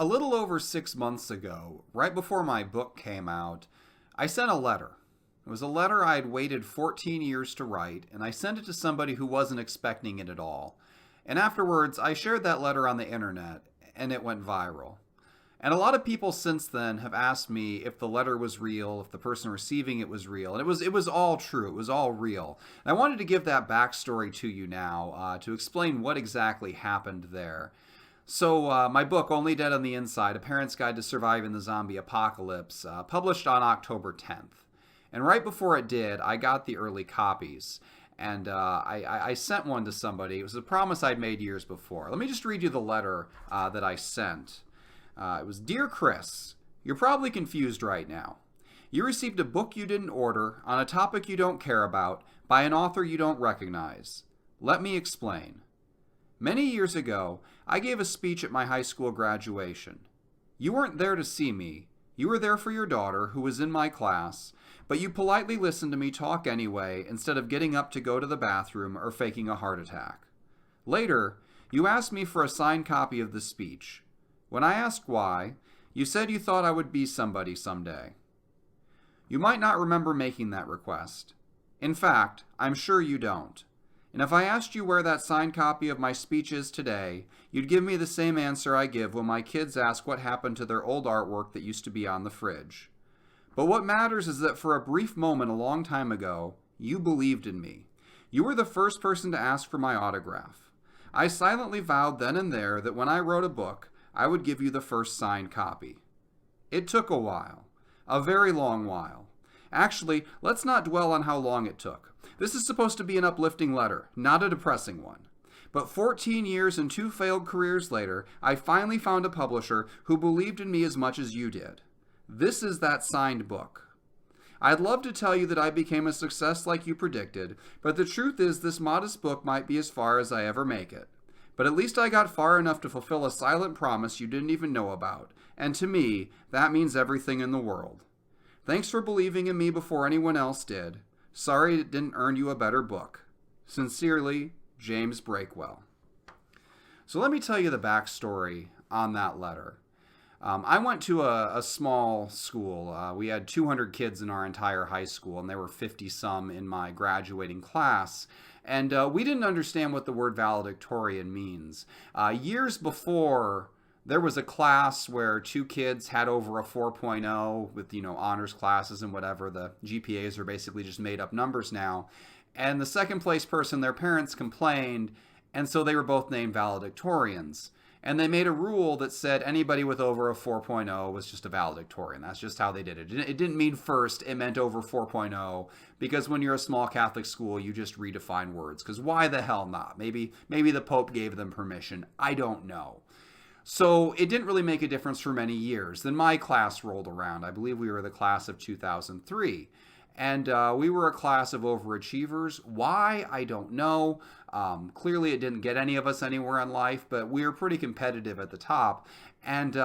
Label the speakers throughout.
Speaker 1: A little over 6 months ago, right before my book came out, I sent a letter. It was a letter I had waited 14 years to write, and I sent it to somebody who wasn't expecting it at all. And afterwards, I shared that letter on the internet, and it went viral. And a lot of people since then have asked me if the letter was real, if the person receiving it was real. And it was all true. It was all real. And I wanted to give that backstory to you now to explain what exactly happened there. So my book, Only Dead on the Inside, A Parent's Guide to Surviving the Zombie Apocalypse, published on October 10th. And right before it did, I got the early copies. And I sent one to somebody. It was a promise I'd made years before. Let me just read you the letter that I sent. It was, Dear Chris, you're probably confused right now. You received a book you didn't order on a topic you don't care about by an author you don't recognize. Let me explain. Many years ago, I gave a speech at my high school graduation. You weren't there to see me. You were there for your daughter, who was in my class, but you politely listened to me talk anyway instead of getting up to go to the bathroom or faking a heart attack. Later, you asked me for a signed copy of the speech. When I asked why, you said you thought I would be somebody someday. You might not remember making that request. In fact, I'm sure you don't. And if I asked you where that signed copy of my speech is today, you'd give me the same answer I give when my kids ask what happened to their old artwork that used to be on the fridge. But what matters is that for a brief moment a long time ago, you believed in me. You were the first person to ask for my autograph. I silently vowed then and there that when I wrote a book, I would give you the first signed copy. It took a while, a very long while. Actually, let's not dwell on how long it took. This is supposed to be an uplifting letter, not a depressing one. But 14 years and 2 failed careers later, I finally found a publisher who believed in me as much as you did. This is that signed book. I'd love to tell you that I became a success like you predicted, but the truth is this modest book might be as far as I ever make it. But at least I got far enough to fulfill a silent promise you didn't even know about, and to me, that means everything in the world. Thanks for believing in me before anyone else did. Sorry it didn't earn you a better book. Sincerely, James Breakwell. So let me tell you the backstory on that letter. I went to a small school. We had 200 kids in our entire high school, and there were 50-some in my graduating class. And we didn't understand what the word valedictorian means. Years before, there was a class where 2 kids had over a 4.0 with, honors classes and whatever. The GPAs are basically just made up numbers now. And the second place person, their parents complained, and so they were both named valedictorians. And they made a rule that said anybody with over a 4.0 was just a valedictorian. That's just how they did it. It didn't mean first, it meant over 4.0, because when you're a small Catholic school, you just redefine words. Because why the hell not? Maybe the Pope gave them permission. I don't know. So it didn't really make a difference for many years. Then my class rolled around. I believe we were the class of 2003. And we were a class of overachievers. Why? I don't know. Clearly, it didn't get any of us anywhere in life, but we were pretty competitive at the top. And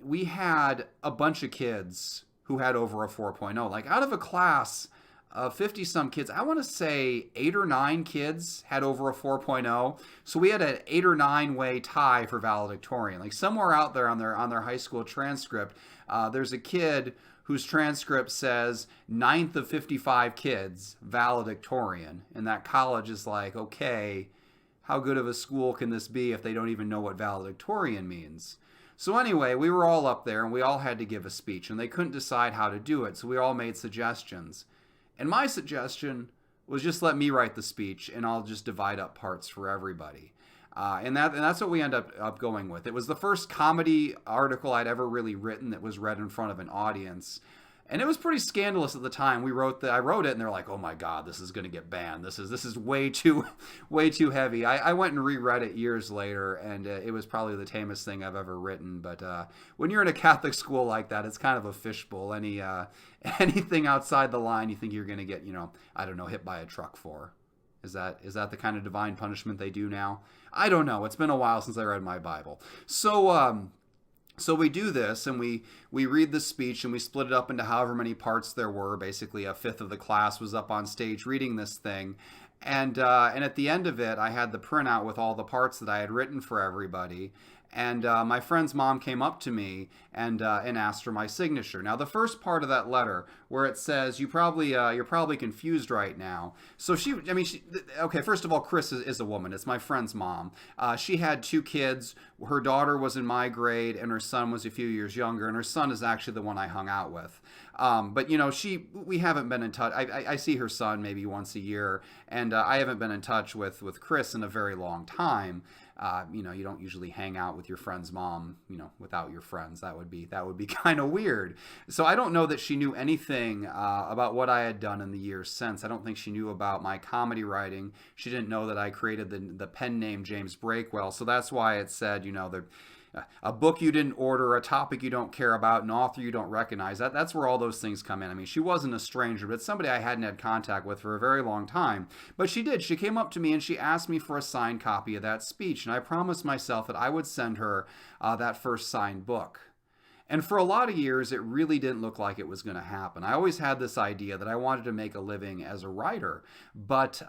Speaker 1: we had a bunch of kids who had over a 4.0. Like out of a class of 50-some kids, I want to say 8 or 9 kids had over a 4.0. So we had an 8 or 9 way tie for valedictorian. Like somewhere out there on their high school transcript, there's a kid whose transcript says 9th of 55 kids, valedictorian. And that college is like, okay, how good of a school can this be if they don't even know what valedictorian means? So anyway, we were all up there and we all had to give a speech and they couldn't decide how to do it. So we all made suggestions. And my suggestion was just let me write the speech and I'll just divide up parts for everybody. And that's what we end up going with. It was the first comedy article I'd ever really written that was read in front of an audience. And it was pretty scandalous at the time. I wrote it and they're like, oh my God, this is going to get banned. This is way too heavy. I went and reread it years later and it was probably the tamest thing I've ever written. But when you're in a Catholic school like that, it's kind of a fishbowl. Anything outside the line you think you're going to get, hit by a truck for. Is that the kind of divine punishment they do now? I don't know. It's been a while since I read my Bible. So we do this, and we read the speech, and we split it up into however many parts there were. Basically, a fifth of the class was up on stage reading this thing. And at the end of it, I had the printout with all the parts that I had written for everybody. And my friend's mom came up to me and asked for my signature. Now, the first part of that letter, where it says you're probably confused right now. So okay. First of all, Chris is a woman. It's my friend's mom. She had two kids. Her daughter was in my grade, and her son was a few years younger. And her son is actually the one I hung out with. But we haven't been in touch. I see her son maybe once a year, and I haven't been in touch with Chris in a very long time. You don't usually hang out with your friend's mom, without your friends. That would be kind of weird. So I don't know that she knew anything about what I had done in the years since. I don't think she knew about my comedy writing. She didn't know that I created the pen name James Breakwell. So that's why it said, a book you didn't order, a topic you don't care about, an author you don't recognize. That's where all those things come in. I mean, she wasn't a stranger, but it's somebody I hadn't had contact with for a very long time. But she did. She came up to me and she asked me for a signed copy of that speech. And I promised myself that I would send her that first signed book. And for a lot of years, it really didn't look like it was going to happen. I always had this idea that I wanted to make a living as a writer, but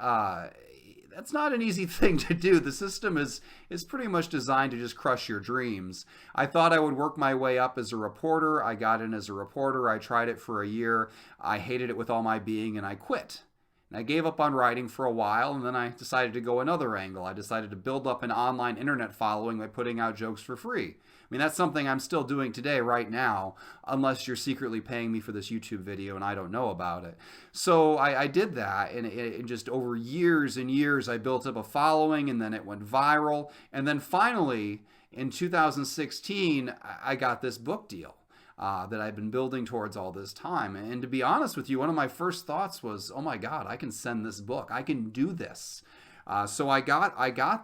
Speaker 1: that's not an easy thing to do. The system is pretty much designed to just crush your dreams. I thought I would work my way up as a reporter. I got in as a reporter. I tried it for a year. I hated it with all my being, and I quit. And I gave up on writing for a while, and then I decided to go another angle. I decided to build up an online internet following by putting out jokes for free. I mean, that's something I'm still doing today, right now, unless you're secretly paying me for this YouTube video and I don't know about it. So I did that, and it just over years and years, I built up a following, and then it went viral. And then finally, in 2016, I got this book deal that I've been building towards all this time. And to be honest with you, one of my first thoughts was, oh my God, I can send this book. I can do this. So I got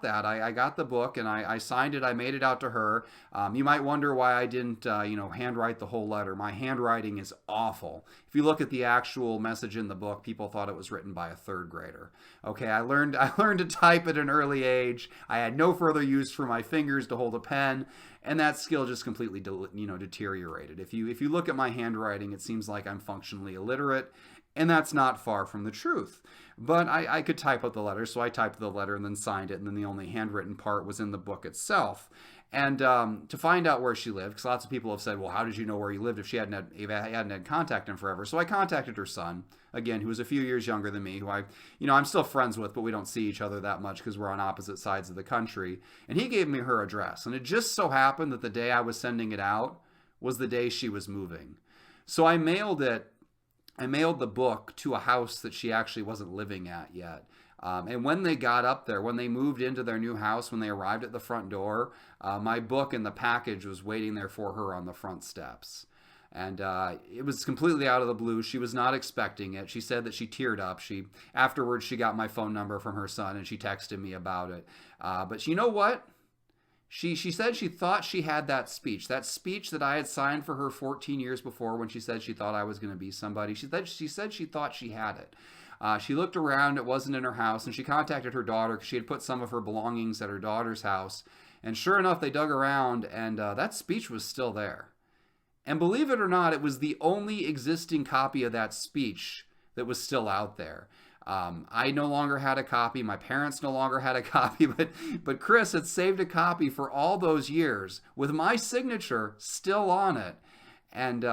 Speaker 1: that. I got the book and I signed it. I made it out to her. You might wonder why I didn't, handwrite the whole letter. My handwriting is awful. If you look at the actual message in the book, people thought it was written by a third grader. Okay, I learned to type at an early age. I had no further use for my fingers to hold a pen, and that skill just completely, deteriorated. If you look at my handwriting, it seems like I'm functionally illiterate. And that's not far from the truth. But I could type out the letter, so I typed the letter and then signed it, and then the only handwritten part was in the book itself. And to find out where she lived, because lots of people have said, well, how did you know where you lived if you hadn't had contact in forever? So I contacted her son, again, who was a few years younger than me, who I'm still friends with, but we don't see each other that much because we're on opposite sides of the country. And he gave me her address. And it just so happened that the day I was sending it out was the day she was moving. So I mailed the book to a house that she actually wasn't living at yet. And when they got up there, when they moved into their new house, when they arrived at the front door, my book and the package was waiting there for her on the front steps. And it was completely out of the blue. She was not expecting it. She said that she teared up. Afterwards, she got my phone number from her son and she texted me about it. But you know what? She said she thought she had that speech that I had signed for her 14 years before when she said she thought I was going to be somebody. She said she thought she had it. She looked around, it wasn't in her house, and she contacted her daughter because she had put some of her belongings at her daughter's house. And sure enough, they dug around, and that speech was still there. And believe it or not, it was the only existing copy of that speech that was still out there. I no longer had a copy. My parents no longer had a copy, but Chris had saved a copy for all those years with my signature still on it. And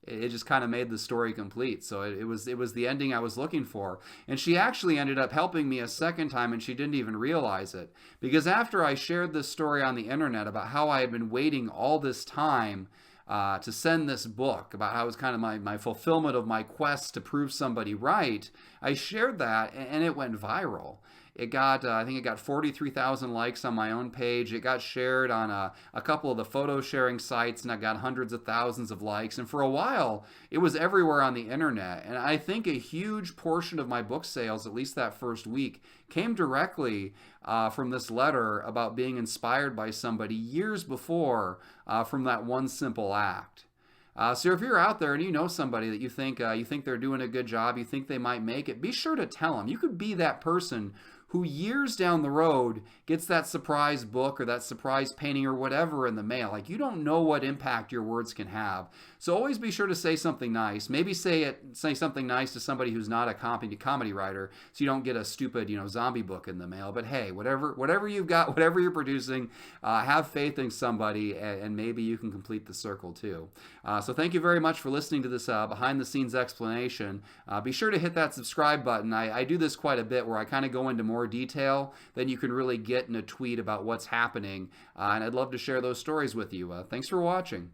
Speaker 1: it just kind of made the story complete. So it was the ending I was looking for. And she actually ended up helping me a second time, and she didn't even realize it. Because after I shared this story on the internet about how I had been waiting all this time to send this book, about how it was kind of my fulfillment of my quest to prove somebody right, I shared that and it went viral. It got, I think it got 43,000 likes on my own page. It got shared on a couple of the photo sharing sites, and I got hundreds of thousands of likes. And for a while, it was everywhere on the internet. And I think a huge portion of my book sales, at least that first week, came directly from this letter about being inspired by somebody years before from that one simple act. So if you're out there and you know somebody that you think they're doing a good job, you think they might make it, be sure to tell them. You could be that person who years down the road gets that surprise book or that surprise painting or whatever in the mail. Like, you don't know what impact your words can have. So always be sure to say something nice. Maybe say something nice to somebody who's not a comedy writer, so you don't get a stupid, zombie book in the mail. But hey, whatever you've got, whatever you're producing, have faith in somebody, and maybe you can complete the circle too. So thank you very much for listening to this behind the scenes explanation. Be sure to hit that subscribe button. I do this quite a bit, where I kind of go into more detail than you can really get in a tweet about what's happening, and I'd love to share those stories with you. Thanks for watching.